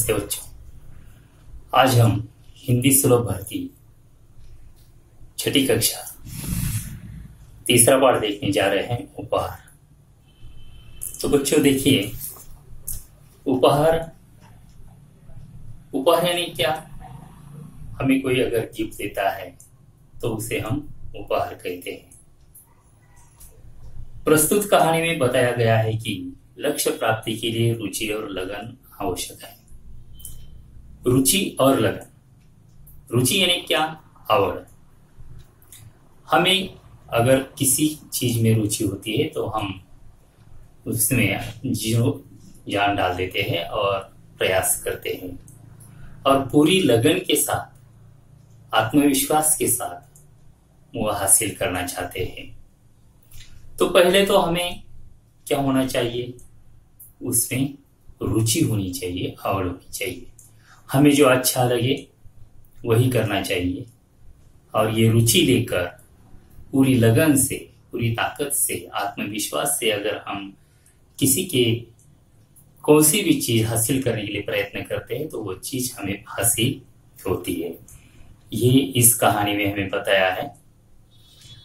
नमस्ते बच्चों। आज हम हिंदी सुलभ भर्ती छठी कक्षा तीसरा पाठ देखने जा रहे हैं, उपहार। तो बच्चों देखिए, उपहार यानी क्या? हमें कोई अगर गिफ्ट देता है तो उसे हम उपहार कहते हैं। प्रस्तुत कहानी में बताया गया है कि लक्ष्य प्राप्ति के लिए रुचि और लगन आवश्यक है। रुचि और लगन, रुचि यानी क्या? आवड़। हमें अगर किसी चीज में रुचि होती है तो हम उसमें जान डाल देते हैं और प्रयास करते हैं, और पूरी लगन के साथ, आत्मविश्वास के साथ वो हासिल करना चाहते हैं। तो पहले तो हमें क्या होना चाहिए? उसमें रुचि होनी चाहिए, आवड़ होनी चाहिए। हमें जो अच्छा लगे वही करना चाहिए, और ये रुचि लेकर पूरी लगन से, पूरी ताकत से, आत्मविश्वास से अगर हम किसी के कौन सी भी चीज हासिल करने के लिए प्रयत्न करते हैं तो वो चीज हमें हासिल होती है। ये इस कहानी में हमें बताया है।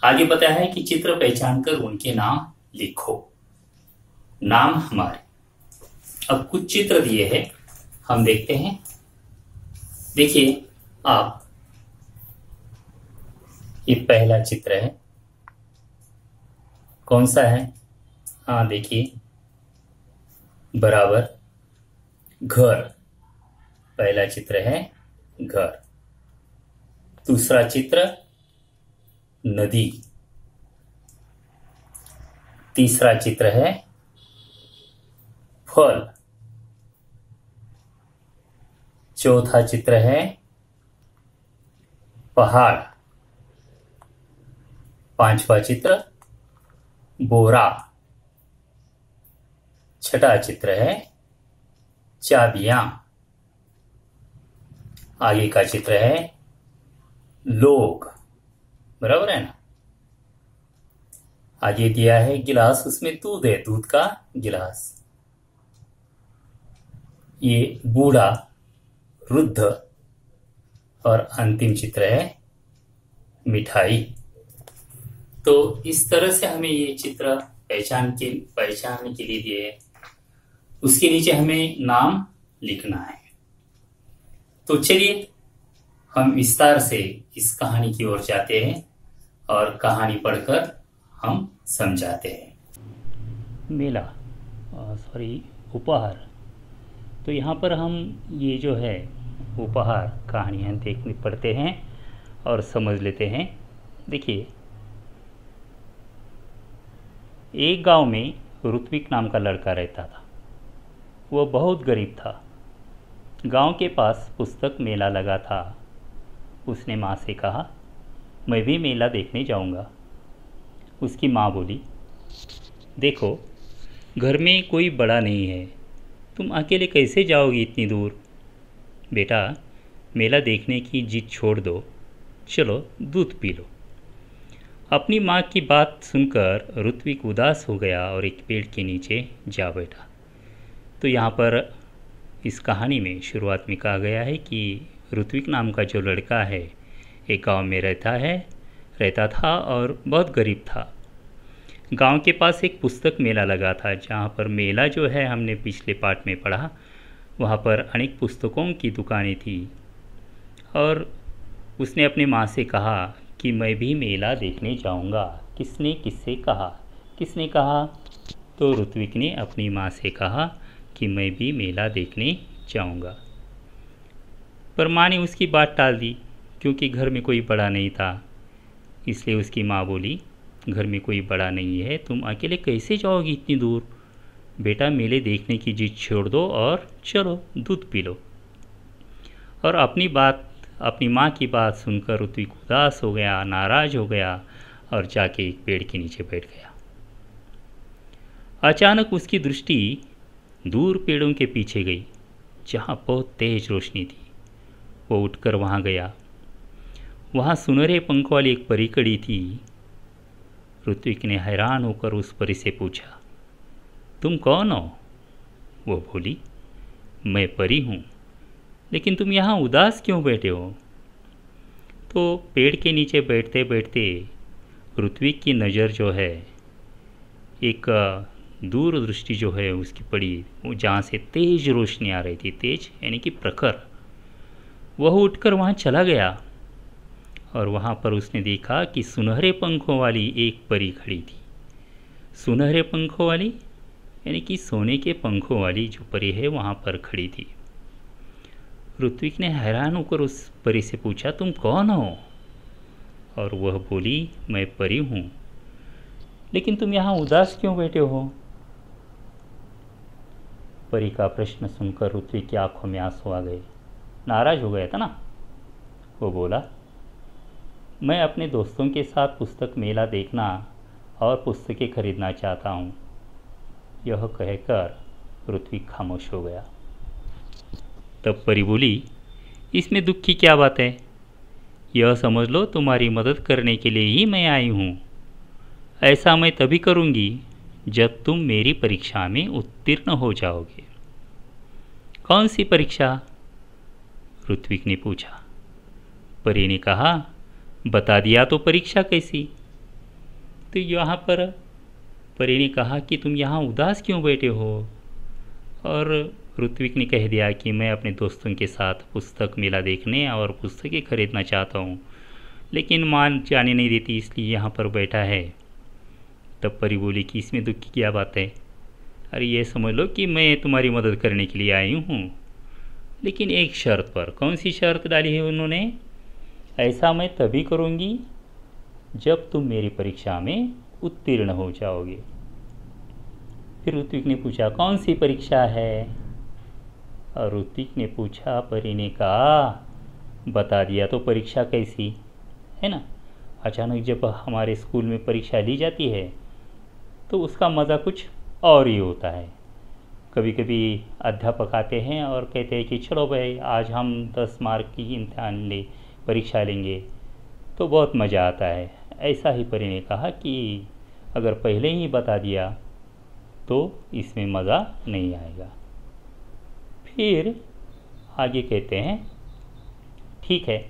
आगे बताया है कि चित्र पहचान कर उनके नाम लिखो। नाम हमारे। अब कुछ चित्र दिए हैं, हम देखते हैं। देखिए आप, ये पहला चित्र है। कौन सा है? हाँ देखिए, बराबर घर। पहला चित्र है घर। दूसरा चित्र नदी। तीसरा चित्र है फल। चौथा चित्र है पहाड़। पांचवा चित्र बोरा। छठा चित्र है चाबियां। आगे का चित्र है लोग। बराबर है ना? आगे दिया है गिलास, उसमें दूध है, दूध का गिलास। ये बूढ़ा, वृद्ध, और अंतिम चित्र है मिठाई। तो इस तरह से हमें ये चित्र पहचानने के लिए दिए। उसके नीचे हमें नाम लिखना है। तो चलिए हम विस्तार से इस कहानी की ओर जाते हैं और कहानी पढ़कर हम समझाते हैं। मेला, उपहार। तो यहाँ पर हम ये जो है उपहार कहानियाँ देखने पढ़ते हैं और समझ लेते हैं। देखिए, एक गांव में ऋत्विक नाम का लड़का रहता था। वह बहुत गरीब था। गांव के पास पुस्तक मेला लगा था। उसने माँ से कहा, मैं भी मेला देखने जाऊंगा। उसकी माँ बोली, देखो, घर में कोई बड़ा नहीं है, तुम अकेले कैसे जाओगी इतनी दूर? बेटा, मेला देखने की जिद छोड़ दो, चलो दूध पी लो। अपनी माँ की बात सुनकर ऋत्विक उदास हो गया और एक पेड़ के नीचे जा बैठा। तो यहाँ पर इस कहानी में शुरुआत में कहा गया है कि ऋत्विक नाम का जो लड़का है एक गांव में रहता था और बहुत गरीब था। गांव के पास एक पुस्तक मेला लगा था, जहाँ पर मेला जो है हमने पिछले पाठ में पढ़ा, वहाँ पर अनेक पुस्तकों की दुकानें थी। और उसने अपनी माँ से कहा कि मैं भी मेला देखने जाऊँगा। किसने किससे कहा? किसने कहा? तो ऋत्विक ने अपनी माँ से कहा कि मैं भी मेला देखने जाऊँगा। पर माँ ने उसकी बात टाल दी, क्योंकि घर में कोई बड़ा नहीं था। इसलिए उसकी माँ बोली, घर में कोई बड़ा नहीं है, तुम अकेले कैसे जाओगी इतनी दूर? बेटा, मेले देखने की जिद छोड़ दो और चलो दूध पी लो। और अपनी माँ की बात सुनकर ऋत्विक उदास हो गया, नाराज हो गया और जाके एक पेड़ के नीचे बैठ गया। अचानक उसकी दृष्टि दूर पेड़ों के पीछे गई, जहाँ बहुत तेज रोशनी थी। वो उठकर वहाँ गया। वहाँ सुनहरे पंख वाली एक परी खड़ी थी। ऋत्विक ने हैरान होकर उस परी से पूछा, तुम कौन हो? वो बोली, मैं परी हूँ, लेकिन तुम यहाँ उदास क्यों बैठे हो? तो पेड़ के नीचे बैठते बैठते ऋत्विक की नज़र जो है एक दूरदृष्टि जो है उसकी पड़ी, जहाँ से तेज रोशनी आ रही थी, तेज यानी कि प्रखर। वह उठकर वहाँ चला गया और वहाँ पर उसने देखा कि सुनहरे पंखों वाली एक परी खड़ी थी। सुनहरे पंखों वाली यानी कि सोने के पंखों वाली जो परी है वहाँ पर खड़ी थी। ऋत्विक ने हैरान होकर उस परी से पूछा, तुम कौन हो? और वह बोली, मैं परी हूँ, लेकिन तुम यहाँ उदास क्यों बैठे हो? परी का प्रश्न सुनकर ऋत्विक की आंखों में आंसू आ गए। नाराज हो गया था ना। वो बोला, मैं अपने दोस्तों के साथ पुस्तक मेला देखना और पुस्तकें खरीदना चाहता हूँ। यह कहकर ऋत्विक खामोश हो गया। तब परी बोली, इसमें दुख की क्या बात है? यह समझ लो तुम्हारी मदद करने के लिए ही मैं आई हूँ। ऐसा मैं तभी करूँगी जब तुम मेरी परीक्षा में उत्तीर्ण हो जाओगे। कौन सी परीक्षा? ऋत्विक ने पूछा। परी ने कहा, बता दिया तो परीक्षा कैसी? तो यहाँ पर परी ने कहा कि तुम यहाँ उदास क्यों बैठे हो? और ऋत्विक ने कह दिया कि मैं अपने दोस्तों के साथ पुस्तक मेला देखने और पुस्तकें खरीदना चाहता हूँ, लेकिन माँ जाने नहीं देती, इसलिए यहाँ पर बैठा है। तब परी बोली कि इसमें दुख की क्या बात है? अरे ये समझ लो कि मैं तुम्हारी मदद करने के लिए आई हूँ, लेकिन एक शर्त पर। कौन सी शर्त डाली है उन्होंने? ऐसा मैं तभी करूँगी जब तुम मेरी परीक्षा में उत्तीर्ण हो जाओगे। फिर ऋत्विक ने पूछा, कौन सी परीक्षा है? और ऋत्विक ने पूछा, परी ने कहा, बता दिया तो परीक्षा कैसी? है ना, अचानक जब हमारे स्कूल में परीक्षा ली जाती है तो उसका मज़ा कुछ और ही होता है। कभी कभी अध्यापक आते हैं और कहते हैं कि चलो भाई आज हम 10 मार्क की इम्तिहान परीक्षा लेंगे, तो बहुत मज़ा आता है। ऐसा ही परी ने कहा कि अगर पहले ही बता दिया तो इसमें मज़ा नहीं आएगा। फिर आगे कहते हैं, ठीक है।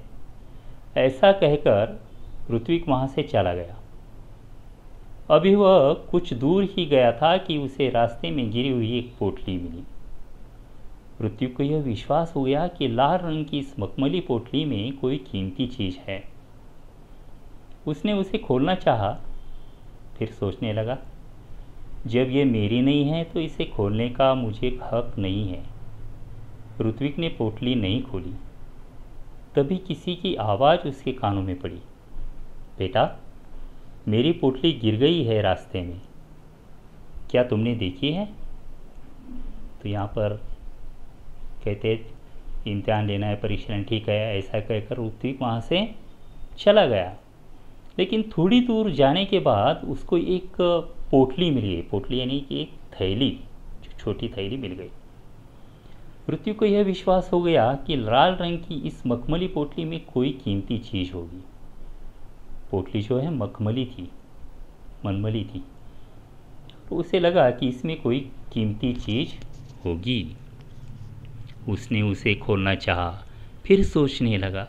ऐसा कहकर ऋत्विक वहाँ से चला गया। अभी वह कुछ दूर ही गया था कि उसे रास्ते में गिरी हुई एक पोटली मिली। ऋत्विक को यह विश्वास हो गया कि लाल रंग की इस मखमली पोटली में कोई कीमती चीज़ है। उसने उसे खोलना चाहा, फिर सोचने लगा, जब ये मेरी नहीं है तो इसे खोलने का मुझे हक नहीं है। ऋत्विक ने पोटली नहीं खोली। तभी किसी की आवाज़ उसके कानों में पड़ी, बेटा, मेरी पोटली गिर गई है रास्ते में, क्या तुमने देखी है? तो यहाँ पर कहते इम्तिहान लेना है, परीक्षा, ठीक है। ऐसा कहकर ऋत्विक वहाँ से चला गया। लेकिन थोड़ी दूर जाने के बाद उसको एक पोटली मिली। पोटली यानी कि एक थैली, छोटी थैली मिल गई। ऋत्विक को यह विश्वास हो गया कि लाल रंग की इस मखमली पोटली में कोई कीमती चीज़ होगी। पोटली जो है मखमली थी, मलमली थी, तो उसे लगा कि इसमें कोई कीमती चीज़ होगी। उसने उसे खोलना चाहा, फिर सोचने लगा,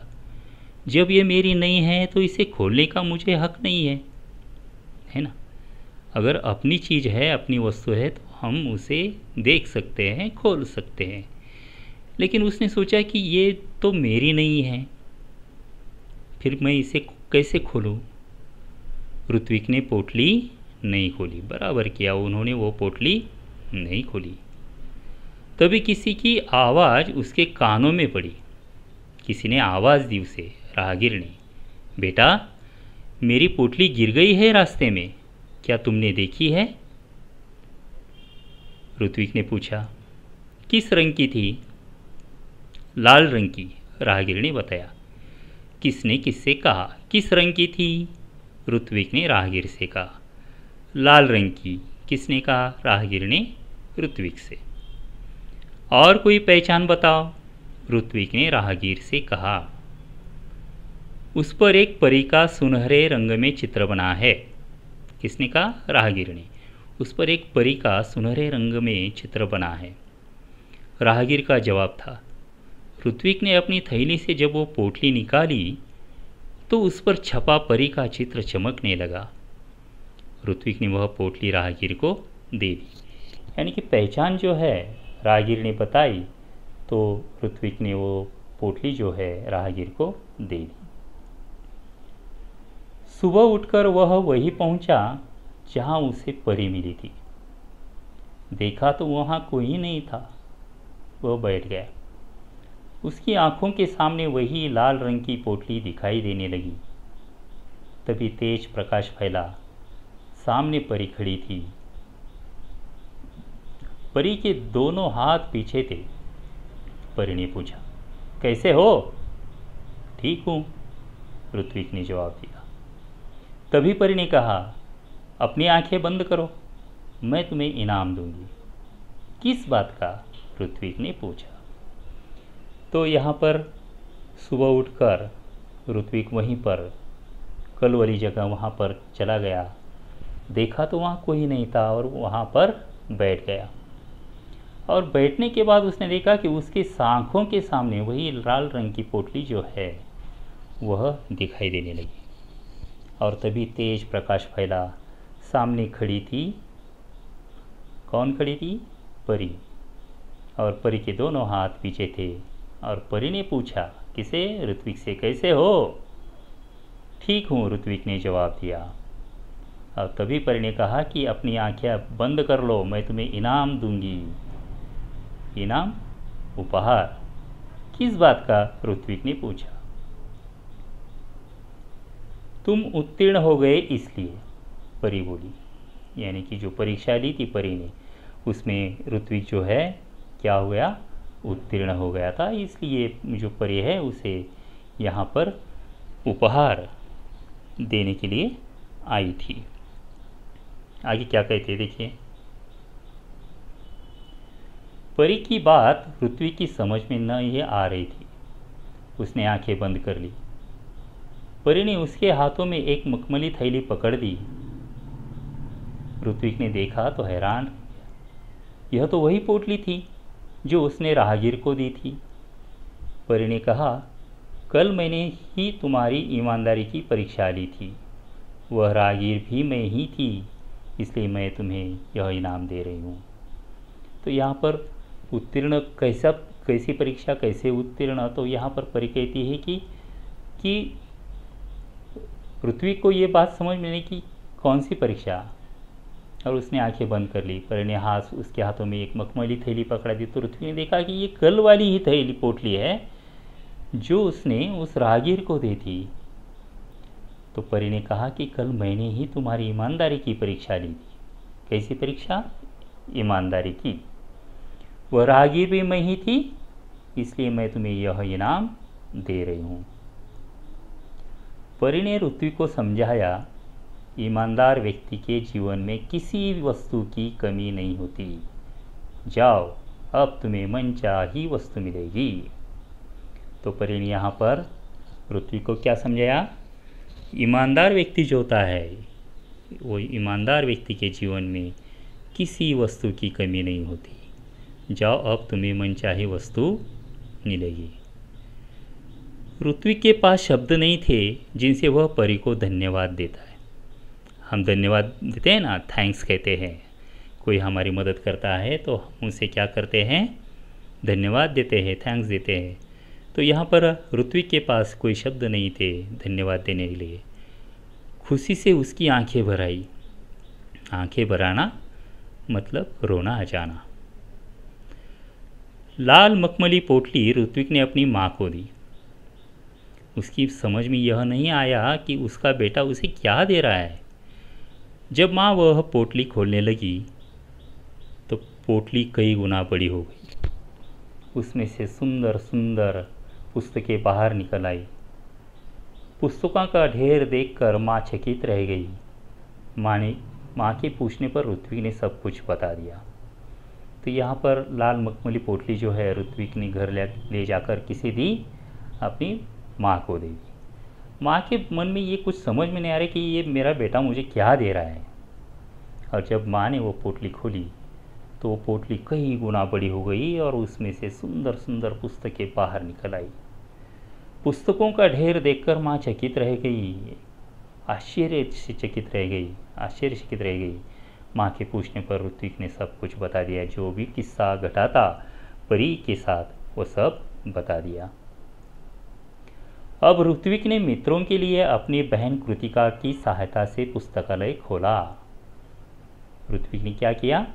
जब ये मेरी नहीं है तो इसे खोलने का मुझे हक नहीं है ना। अगर अपनी चीज़ है, अपनी वस्तु है, तो हम उसे देख सकते हैं, खोल सकते हैं। लेकिन उसने सोचा कि ये तो मेरी नहीं है, फिर मैं इसे कैसे खोलूं? ऋत्विक ने पोटली नहीं खोली। बराबर किया उन्होंने, वो पोटली नहीं खोली। तभी किसी की आवाज़ उसके कानों में पड़ी। किसी ने आवाज़ दी उसे, राहगीर ने, बेटा, मेरी पोटली गिर गई है रास्ते में, क्या तुमने देखी है? ऋत्विक ने पूछा, किस रंग की थी? लाल रंग की, राहगीर ने बताया। किसने किससे कहा किस रंग की थी? ऋत्विक ने राहगीर से कहा। लाल रंग की, किसने कहा? राहगीर ने ऋत्विक से। और कोई पहचान बताओ, ऋत्विक ने राहगीर से कहा। उस पर एक परी का सुनहरे रंग में चित्र बना है। किसने कहा? राहगीर ने। उस पर एक परी का सुनहरे रंग में चित्र बना है। राहगीर का जवाब था। ऋत्विक ने अपनी थैली से जब वो पोटली निकाली तो उस पर छपा परी का चित्र चमकने लगा। ऋत्विक ने वह पोटली राहगीर को दे दी। यानी कि पहचान जो है राहगीर ने बताई तो ऋत्विक ने वो पोटली जो है राहगीर को दे दी। सुबह उठकर वह वहीं पहुंचा जहां उसे परी मिली थी। देखा तो वहां कोई नहीं था। वह बैठ गया। उसकी आंखों के सामने वही लाल रंग की पोटली दिखाई देने लगी। तभी तेज प्रकाश फैला। सामने परी खड़ी थी। परी के दोनों हाथ पीछे थे। परी ने पूछा, कैसे हो? ठीक हूं, ऋत्विक ने जवाब दिया। तभी परी ने कहा, अपनी आंखें बंद करो, मैं तुम्हें इनाम दूंगी। किस बात का? ऋत्विक ने पूछा। तो यहाँ पर सुबह उठकर ऋत्विक वहीं पर कल वाली जगह वहाँ पर चला गया। देखा तो वहाँ कोई नहीं था और वहाँ पर बैठ गया। और बैठने के बाद उसने देखा कि उसकी आँखों के सामने वही लाल रंग की पोटली जो है वह दिखाई देने लगी। और तभी तेज प्रकाश फैला। सामने खड़ी थी। कौन खड़ी थी? परी। और परी के दोनों हाथ पीछे थे। और परी ने पूछा, किसे? ऋत्विक से, कैसे हो? ठीक हूँ, ऋत्विक ने जवाब दिया। और तभी परी ने कहा कि अपनी आंखें बंद कर लो, मैं तुम्हें इनाम दूंगी। इनाम? उपहार? किस बात का? ऋत्विक ने पूछा। तुम उत्तीर्ण हो गए इसलिए, परी बोली। यानी कि जो परीक्षा ली थी परी ने उसमें ऋत्विक जो है क्या हो गया? उत्तीर्ण हो गया था। इसलिए जो परी है उसे यहाँ पर उपहार देने के लिए आई थी। आगे क्या कहते देखिए। परी की बात ऋत्विक की समझ में न ये आ रही थी। उसने आंखें बंद कर ली। परी ने उसके हाथों में एक मखमली थैली पकड़ दी। ऋत्विक ने देखा तो हैरान। यह तो वही पोटली थी जो उसने राहगीर को दी थी। परी ने कहा, कल मैंने ही तुम्हारी ईमानदारी की परीक्षा ली थी। वह राहगीर भी मैं ही थी, इसलिए मैं तुम्हें यह इनाम दे रही हूँ। तो यहाँ पर उत्तीर्ण कैसी परीक्षा, कैसे उत्तीर्ण? तो यहाँ पर परी कहती है कि ऋत्विक को ये बात समझ में नहीं कि कौन सी परीक्षा। और उसने आंखें बंद कर ली। परी ने उसके हाथों में एक मखमली थैली पकड़ा दी। तो ऋत्विक ने देखा कि ये कल वाली ही थैली पोटली है जो उसने उस राहगीर को दी थी। तो परी ने कहा कि कल मैंने ही तुम्हारी ईमानदारी की परीक्षा ली थी। कैसी परीक्षा? ईमानदारी की। वह राहगीर भी मैं ही थी, इसलिए मैं तुम्हें यह इनाम दे रही हूँ। परी ने ऋत्विक को समझाया, ईमानदार व्यक्ति के जीवन में किसी वस्तु की कमी नहीं होती। जाओ, अब तुम्हें मनचाही वस्तु मिलेगी। तो परी ने यहाँ पर ऋत्विक को क्या समझाया? ईमानदार व्यक्ति जो होता है वो ईमानदार व्यक्ति के जीवन में किसी वस्तु की कमी नहीं होती। जाओ, अब तुम्हें मनचाही वस्तु मिलेगी। ऋत्विक के पास शब्द नहीं थे जिनसे वह परी को धन्यवाद देता है। हम धन्यवाद देते हैं ना, थैंक्स कहते हैं। कोई हमारी मदद करता है तो हम उसे क्या करते हैं? धन्यवाद देते हैं, थैंक्स देते हैं। तो यहाँ पर ऋत्विक के पास कोई शब्द नहीं थे धन्यवाद देने के लिए। खुशी से उसकी आंखें भर आई। आंखें भर आना मतलब रोना आ जाना। लाल मखमली पोटली ऋत्विक ने अपनी माँ को दी। उसकी समझ में यह नहीं आया कि उसका बेटा उसे क्या दे रहा है। जब माँ वह पोटली खोलने लगी तो पोटली कई गुना बड़ी हो गई। उसमें से सुंदर सुंदर पुस्तकें बाहर निकल आई। पुस्तकों का ढेर देखकर माँ चकित रह गई। माँ के पूछने पर ऋत्विक ने सब कुछ बता दिया। तो यहाँ पर लाल मखमली पोटली जो है ऋत्विक ने घर ले जाकर किसे दी? अपनी माँ को दे दी। माँ के मन में ये कुछ समझ में नहीं आ रहा कि ये मेरा बेटा मुझे क्या दे रहा है। और जब माँ ने वो पोटली खोली तो वो पोटली कई गुना बड़ी हो गई और उसमें से सुंदर सुंदर पुस्तकें बाहर निकल आई। पुस्तकों का ढेर देखकर माँ चकित रह गई, आश्चर्यचकित रह गई। माँ के पूछने पर ऋत्विक ने सब कुछ बता दिया, जो भी किस्सा घटा था परी के साथ वो सब बता दिया। अब ऋत्विक ने मित्रों के लिए अपनी बहन कृतिका की सहायता से पुस्तकालय खोला। ऋत्विक ने क्या किया,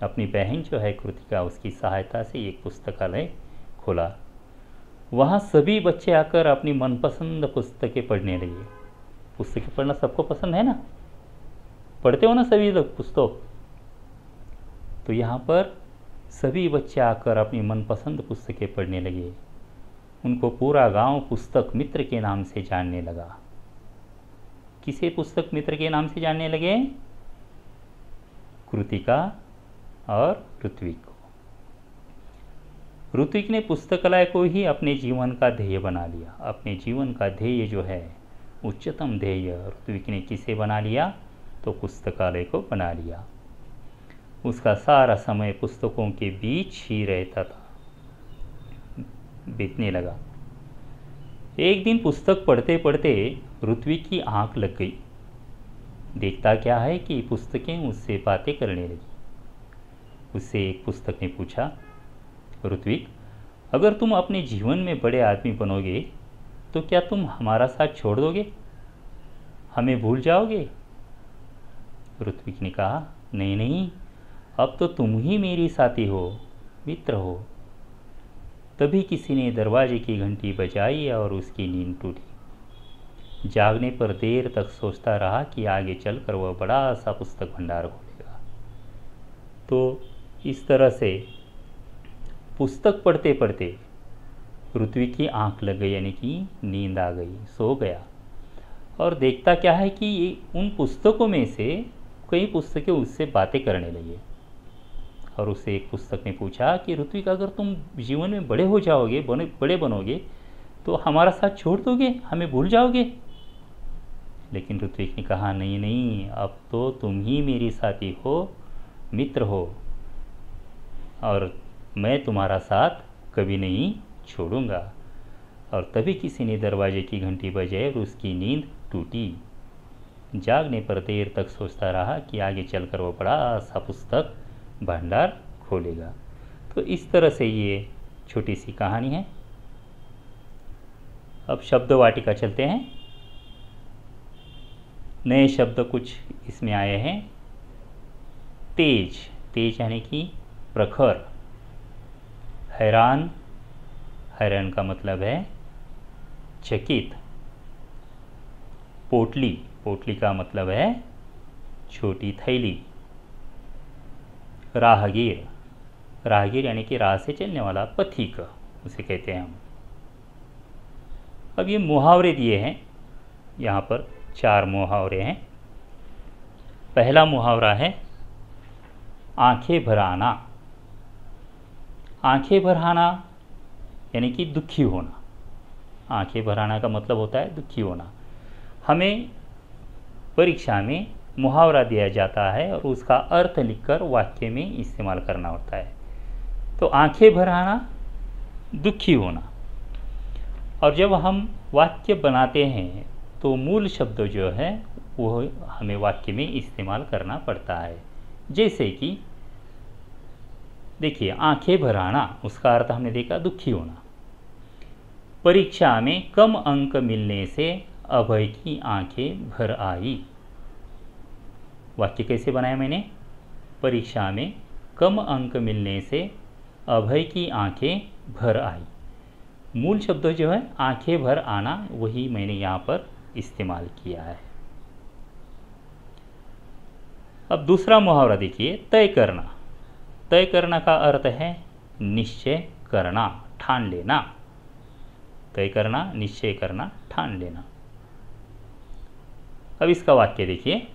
अपनी बहन जो है कृतिका, उसकी सहायता से एक पुस्तकालय खोला। वहाँ सभी बच्चे आकर अपनी मनपसंद पुस्तकें पढ़ने लगे। पुस्तकें पढ़ना सबको पसंद है ना, पढ़ते हो ना सभी लोग पुस्तक। तो यहाँ पर सभी बच्चे आकर अपनी मनपसंद पुस्तकें पढ़ने लगे। उनको पूरा गांव पुस्तक मित्र के नाम से जानने लगा। किसे पुस्तक मित्र के नाम से जानने लगे? कृतिका और ऋत्विक को। ऋत्विक ने पुस्तकालय को ही अपने जीवन का ध्येय बना लिया। अपने जीवन का ध्येय जो है, उच्चतम ध्येय, ऋत्विक ने किसे बना लिया? तो पुस्तकालय को बना लिया। उसका सारा समय पुस्तकों के बीच ही रहता था, बीतने लगा। एक दिन पुस्तक पढ़ते पढ़ते ऋत्विक की आंख लग गई। देखता क्या है कि पुस्तकें उससे बातें करने लगी। उससे एक पुस्तक ने पूछा, ऋत्विक, अगर तुम अपने जीवन में बड़े आदमी बनोगे तो क्या तुम हमारा साथ छोड़ दोगे, हमें भूल जाओगे? ऋत्विक ने कहा, नहीं नहीं, अब तो तुम ही मेरी साथी हो, मित्र हो। तभी किसी ने दरवाजे की घंटी बजाई और उसकी नींद टूटी। जागने पर देर तक सोचता रहा कि आगे चलकर वह बड़ा सा पुस्तक भंडार खोलेगा। तो इस तरह से पुस्तक पढ़ते पढ़ते ऋत्विक की आंख लग गई, यानी कि नींद आ गई, सो गया। और देखता क्या है कि उन पुस्तकों में से कई पुस्तकें उससे बातें करने लगी। और उससे एक पुस्तक ने पूछा कि ऋत्विक, अगर तुम जीवन में बड़े हो जाओगे, बड़े बनोगे तो हमारा साथ छोड़ दोगे, हमें भूल जाओगे? लेकिन ऋत्विक ने कहा, नहीं नहीं, अब तो तुम ही मेरी साथी हो, मित्र हो, और मैं तुम्हारा साथ कभी नहीं छोड़ूंगा। और तभी किसी ने दरवाजे की घंटी बजाई और उसकी नींद टूटी। जागने पर देर तक सोचता रहा कि आगे चलकर वो बड़ा सा पुस्तक भंडार खोलेगा। तो इस तरह से ये छोटी सी कहानी है। अब शब्द वाटिका चलते हैं। नए शब्द कुछ इसमें आए हैं। तेज, तेज यानी कि प्रखर। हैरान, हैरान का मतलब है चकित। पोटली, पोटली का मतलब है छोटी थैली। राहगीर, राहगीर यानी कि राह से चलने वाला, पथिक उसे कहते हैं हम। अब ये मुहावरे दिए हैं, यहाँ पर 4 मुहावरे हैं। पहला मुहावरा है आंखें भर आना। आंखें भर आना यानी कि दुखी होना। आंखें भर आना का मतलब होता है दुखी होना। हमें परीक्षा में मुहावरा दिया जाता है और उसका अर्थ लिखकर वाक्य में इस्तेमाल करना होता है। तो आंखें भर आना, दुखी होना। और जब हम वाक्य बनाते हैं तो मूल शब्द जो है वो हमें वाक्य में इस्तेमाल करना पड़ता है। जैसे कि देखिए, आंखें भर आना, उसका अर्थ हमने देखा दुखी होना। परीक्षा में कम अंक मिलने से अभय की आंखें भर आई। वाक्य कैसे बनाया मैंने? परीक्षा में कम अंक मिलने से अभय की आंखें भर आई। मूल शब्द जो है आंखें भर आना, वही मैंने यहाँ पर इस्तेमाल किया है। अब दूसरा मुहावरा देखिए, तय करना। तय करना का अर्थ है निश्चय करना, ठान लेना। तय करना, निश्चय करना, ठान लेना। अब इसका वाक्य देखिए,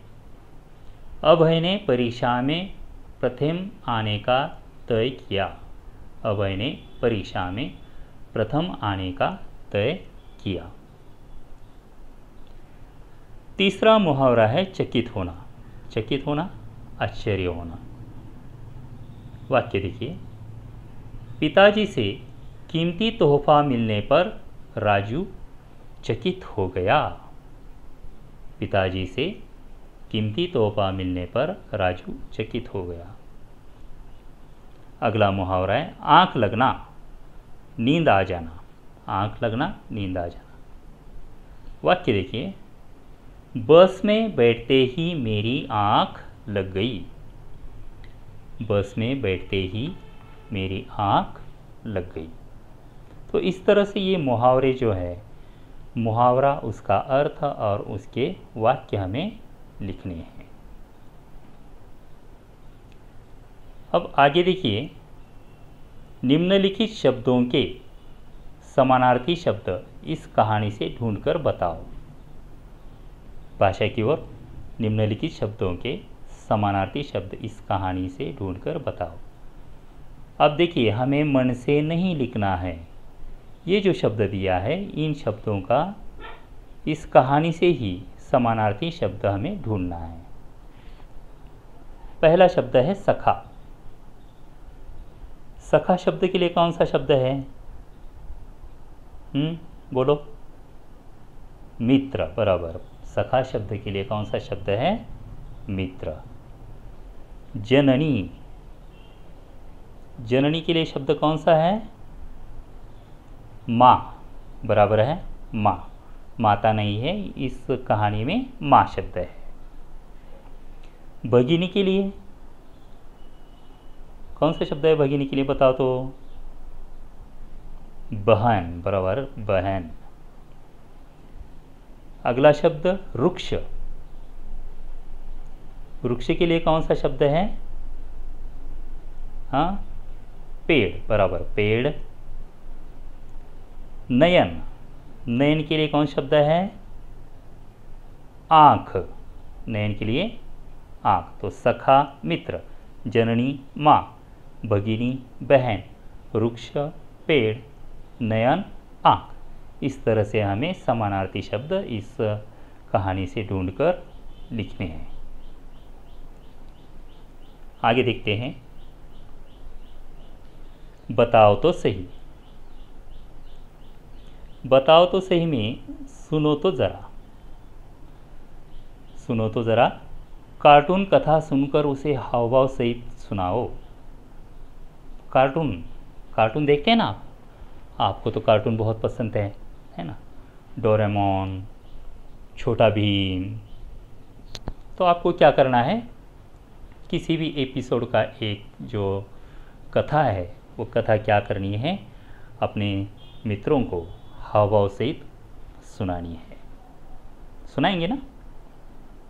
अभय ने परीक्षा में प्रथम आने का तय किया। अभय ने परीक्षा में प्रथम आने का तय किया। तीसरा मुहावरा है चकित होना। चकित होना, आश्चर्य होना। वाक्य देखिए, पिताजी से कीमती तोहफा मिलने पर राजू चकित हो गया। पिताजी से कीमती तोहफा मिलने पर राजू चकित हो गया। अगला मुहावरा है आंख लगना नींद आ जाना। आंख लगना नींद आ जाना। वाक्य देखिए, बस में बैठते ही मेरी आंख लग गई। बस में बैठते ही मेरी आंख लग गई। तो इस तरह से ये मुहावरे जो है, मुहावरा उसका अर्थ और उसके वाक्य हमें लिखने हैं। अब आगे देखिए, निम्नलिखित शब्दों के समानार्थी शब्द इस कहानी से ढूंढकर बताओ। भाषा की ओर, निम्नलिखित शब्दों के समानार्थी शब्द इस कहानी से ढूंढकर बताओ। अब देखिए, हमें मन से नहीं लिखना है। ये जो शब्द दिया है, इन शब्दों का इस कहानी से ही समानार्थी शब्द हमें ढूंढना है। पहला शब्द है सखा। सखा शब्द के लिए कौन सा शब्द है? बोलो। मित्र, बराबर। सखा शब्द के लिए कौन सा शब्द है? मित्र। जननी, जननी के लिए शब्द कौन सा है? माँ, बराबर है माँ। माता नहीं है, इस कहानी में माँ शब्द है। भगिनी के लिए कौन सा शब्द है? भगिनी के लिए बताओ तो। बहन, बराबर, बहन। अगला शब्द वृक्ष। वृक्ष के लिए कौन सा शब्द है? हाँ, पेड़, बराबर, पेड़। नयन, नयन के लिए कौन शब्द है? आँख, नयन के लिए आँख। तो सखा मित्र, जननी माँ, भगिनी बहन, वृक्ष पेड़, नयन आँख। इस तरह से हमें समानार्थी शब्द इस कहानी से ढूंढकर लिखने हैं। आगे देखते हैं, बताओ तो सही। बताओ तो सही में सुनो तो ज़रा, सुनो तो ज़रा कार्टून कथा सुनकर उसे हावभाव सहित सुनाओ। कार्टून, कार्टून देखते हैं ना आप? आपको तो कार्टून बहुत पसंद है ना? डोरेमोन, छोटा भीम। तो आपको क्या करना है, किसी भी एपिसोड का एक जो कथा है, वो कथा क्या करनी है, अपने मित्रों को हावभाव सहित सुनानी है। सुनाएंगे ना?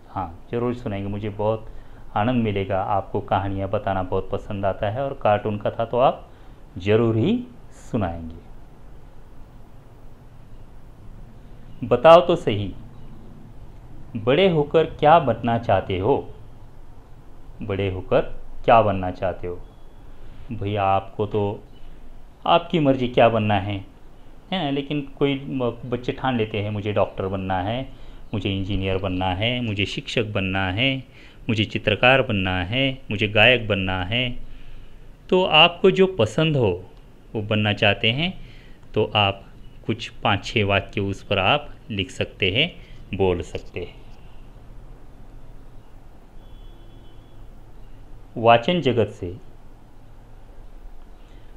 हाँ, ज़रूर सुनाएंगे। मुझे बहुत आनंद मिलेगा। आपको कहानियाँ बताना बहुत पसंद आता है और कार्टून कथा तो आप ज़रूर ही सुनाएंगे। बताओ तो सही, बड़े होकर क्या बनना चाहते हो? बड़े होकर क्या बनना चाहते हो? भैया आपको तो आपकी मर्जी क्या बनना है ना? लेकिन कोई बच्चे ठान लेते हैं मुझे डॉक्टर बनना है, मुझे इंजीनियर बनना है, मुझे शिक्षक बनना है, मुझे चित्रकार बनना है, मुझे गायक बनना है। तो आपको जो पसंद हो वो बनना चाहते हैं, तो आप कुछ 5-6 वाक्य उस पर आप लिख सकते हैं, बोल सकते हैं। वाचन जगत से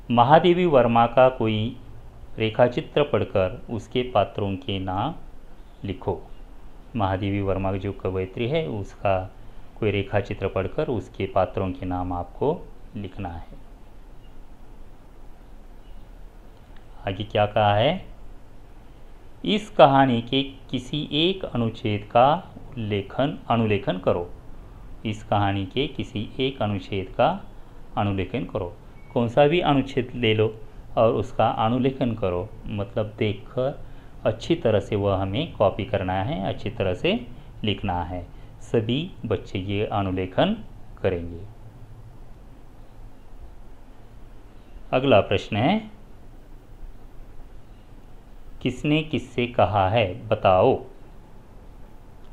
महादेवी वर्मा का कोई रेखाचित्र पढ़कर उसके पात्रों के नाम लिखो। महादेवी वर्मा जो कवयित्री है, उसका कोई रेखाचित्र पढ़कर उसके पात्रों के नाम आपको लिखना है। आगे क्या कहा है? इस कहानी के किसी एक अनुच्छेद का अनुलेखन करो। इस कहानी के किसी एक अनुच्छेद का अनुलेखन करो। कौन सा भी अनुच्छेद ले लो और उसका अनुलेखन करो, मतलब देखकर अच्छी तरह से वह हमें कॉपी करना है, अच्छी तरह से लिखना है। सभी बच्चे ये अनुलेखन करेंगे। अगला प्रश्न है, किसने किससे कहा है बताओ।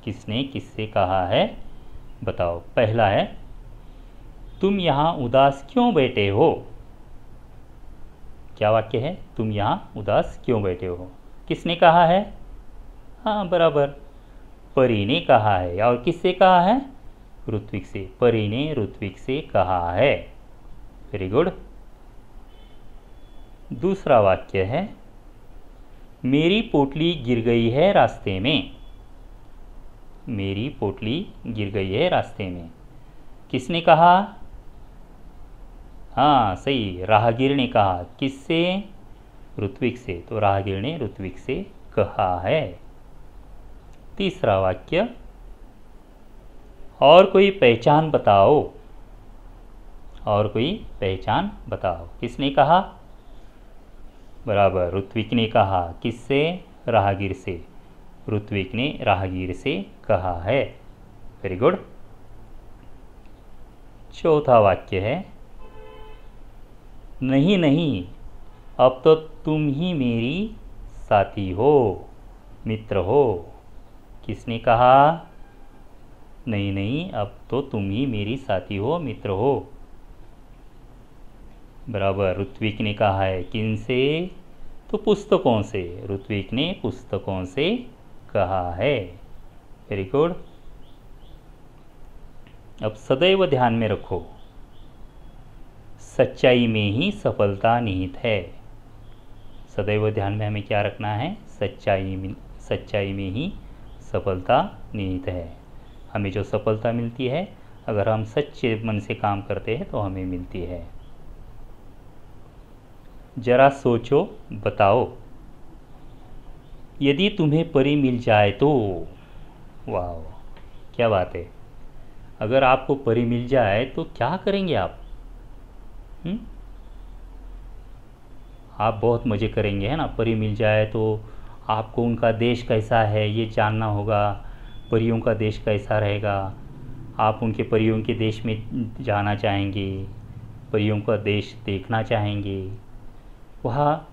किसने किससे कहा है बताओ। पहला है, तुम यहाँ उदास क्यों बैठे हो? क्या वाक्य है? तुम यहाँ उदास क्यों बैठे हो? किसने कहा है? हाँ बराबर, परी ने कहा है। और किससे कहा है? ऋत्विक से। परी ने ऋत्विक से कहा है। Very good. दूसरा वाक्य है, मेरी पोटली गिर गई है रास्ते में। मेरी पोटली गिर गई है रास्ते में। किसने कहा? हाँ सही, राहगीर ने कहा। किससे? ऋत्विक से। तो राहगीर ने ऋत्विक से कहा है। तीसरा वाक्य, और कोई पहचान बताओ। और कोई पहचान बताओ। किसने कहा? बराबर, ऋत्विक ने कहा। किससे? राहगीर से। ऋत्विक ने राहगीर से कहा है। Very good. चौथा वाक्य है, नहीं नहीं, अब तो तुम ही मेरी साथी हो, मित्र हो। किसने कहा? नहीं नहीं, अब तो तुम ही मेरी साथी हो, मित्र हो। बराबर, ऋत्विक ने कहा है। किन से? तो पुस्तकों से। ऋत्विक ने पुस्तकों से कहा है। Very good. अब सदैव ध्यान में रखो, सच्चाई में ही सफलता निहित है। सदैव ध्यान में हमें क्या रखना है? सच्चाई में ही सफलता निहित है। हमें जो सफलता मिलती है, अगर हम सच्चे मन से काम करते हैं तो हमें मिलती है। जरा सोचो, बताओ, यदि तुम्हें परी मिल जाए तो। वाह, क्या बात है। अगर आपको परी मिल जाए तो क्या करेंगे आप? आप बहुत मज़े करेंगे, है ना। परी मिल जाए तो आपको उनका देश कैसा है ये जानना होगा। परियों का देश कैसा रहेगा, आप उनके परियों के देश में जाना चाहेंगे, परियों का देश देखना चाहेंगे, वहाँ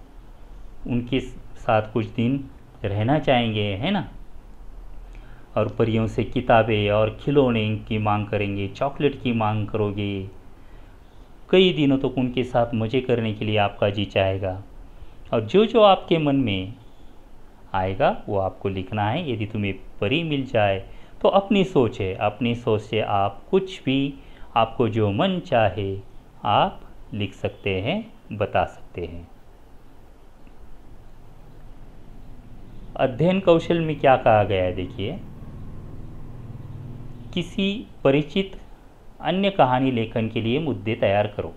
उनके साथ कुछ दिन रहना चाहेंगे, है ना। और परियों से किताबें और खिलौने की मांग करेंगे, चॉकलेट की मांग करोगे। कई दिनों तक उनके साथ मज़े करने के लिए आपका जी चाहेगा। और जो जो आपके मन में आएगा वो आपको लिखना है। यदि तुम्हें परी मिल जाए तो अपनी सोच है, अपनी सोच से आप कुछ भी, आपको जो मन चाहे आप लिख सकते हैं, बता सकते हैं। अध्ययन कौशल में क्या कहा गया है? देखिए, किसी परिचित अन्य कहानी लेखन के लिए मुद्दे तैयार करो।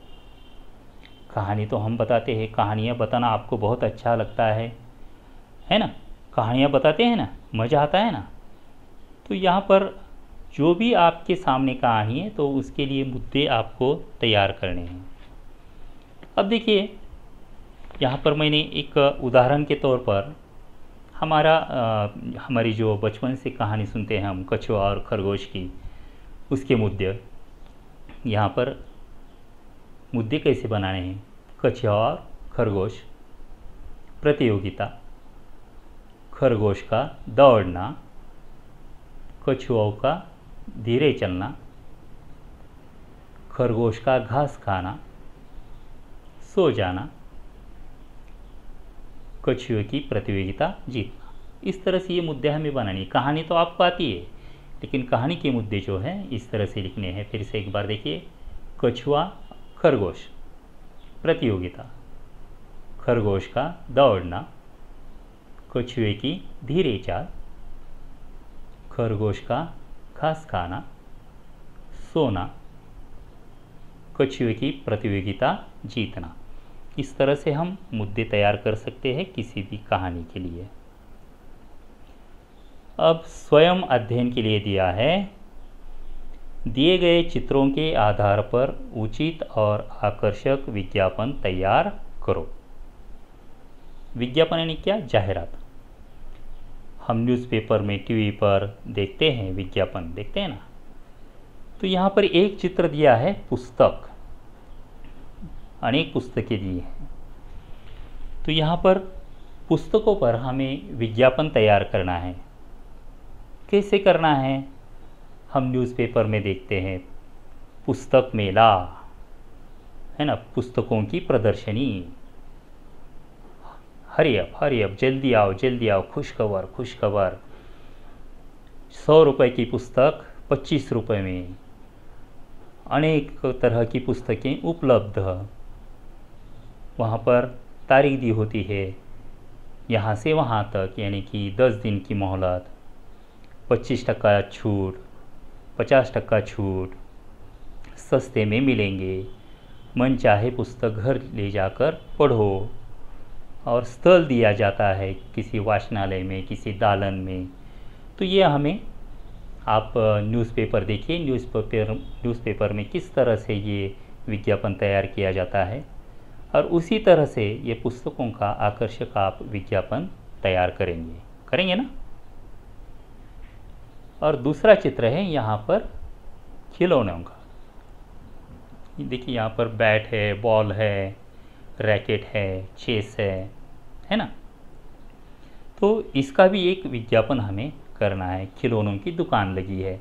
कहानी तो हम बताते हैं, कहानियाँ बताना आपको बहुत अच्छा लगता है ना। कहानियाँ बताते हैं ना, मज़ा आता है ना। तो यहाँ पर जो भी आपके सामने कहानी है तो उसके लिए मुद्दे आपको तैयार करने हैं। अब देखिए, यहाँ पर मैंने एक उदाहरण के तौर पर हमारी जो बचपन से कहानी सुनते हैं हम, कछुआ और खरगोश की, उसके मुद्दे यहाँ पर मुद्दे कैसे बनाने हैं। कछुआ और खरगोश, प्रतियोगिता, खरगोश का दौड़ना, कछुओं का धीरे चलना, खरगोश का घास खाना, सो जाना, कछुए की प्रतियोगिता जीतना। इस तरह से ये मुद्दे हमें बनानी। कहानी तो आपको आती है, लेकिन कहानी के मुद्दे जो हैं इस तरह से लिखने हैं। फिर से एक बार देखिए, कछुआ खरगोश, प्रतियोगिता, खरगोश का दौड़ना, कछुए की धीरे चाल, खरगोश का घास खाना, सोना, कछुए की प्रतियोगिता जीतना। इस तरह से हम मुद्दे तैयार कर सकते हैं किसी भी कहानी के लिए। अब स्वयं अध्ययन के लिए दिया है, दिए गए चित्रों के आधार पर उचित और आकर्षक विज्ञापन तैयार करो। विज्ञापन यानी क्या? जाहिरात। हम न्यूज़पेपर में, टीवी पर देखते हैं, विज्ञापन देखते हैं ना। तो यहाँ पर एक चित्र दिया है, पुस्तक, अनेक पुस्तकें दी हैं। तो यहाँ पर पुस्तकों पर हमें विज्ञापन तैयार करना है। कैसे करना है? हम न्यूज़पेपर में देखते हैं, पुस्तक मेला, है ना, पुस्तकों की प्रदर्शनी। हरी अप जल्दी आओ, खुशखबर खुशखबर। 100 रुपये की पुस्तक 25 रुपये में, अनेक तरह की पुस्तकें उपलब्ध। वहाँ पर तारीख दी होती है, यहाँ से वहाँ तक, यानी कि 10 दिन की मोहलत, 25% छूट, 50% छूट, सस्ते में मिलेंगे, मन चाहे पुस्तक घर ले जाकर पढ़ो। और स्थल दिया जाता है किसी वाचनालय में, किसी दालन में। तो ये हमें, आप न्यूज़पेपर देखिए, न्यूज़पेपर में किस तरह से ये विज्ञापन तैयार किया जाता है, और उसी तरह से ये पुस्तकों का आकर्षक आप विज्ञापन तैयार करेंगे ना। और दूसरा चित्र है यहाँ पर खिलौनों का। देखिए यहाँ पर बैट है, बॉल है, रैकेट है, चेस है ना। तो इसका भी एक विज्ञापन हमें करना है। खिलौनों की दुकान लगी है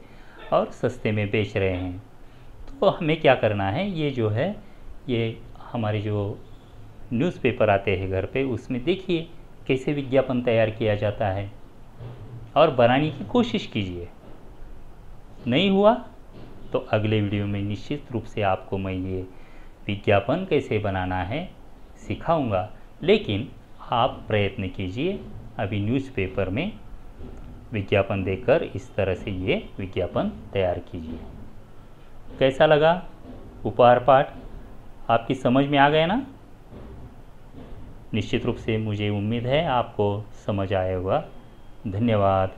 और सस्ते में बेच रहे हैं, तो हमें क्या करना है, ये जो है, ये हमारे जो न्यूज़पेपर आते हैं घर पे, उसमें देखिए कैसे विज्ञापन तैयार किया जाता है, और बनाने की कोशिश कीजिए। नहीं हुआ तो अगले वीडियो में निश्चित रूप से आपको मैं ये विज्ञापन कैसे बनाना है सिखाऊंगा। लेकिन आप प्रयत्न कीजिए, अभी न्यूज़पेपर में विज्ञापन देकर इस तरह से ये विज्ञापन तैयार कीजिए। कैसा लगा उपहार पाठ? आपकी समझ में आ गया ना? निश्चित रूप से मुझे उम्मीद है आपको समझ आया होगा। धन्यवाद।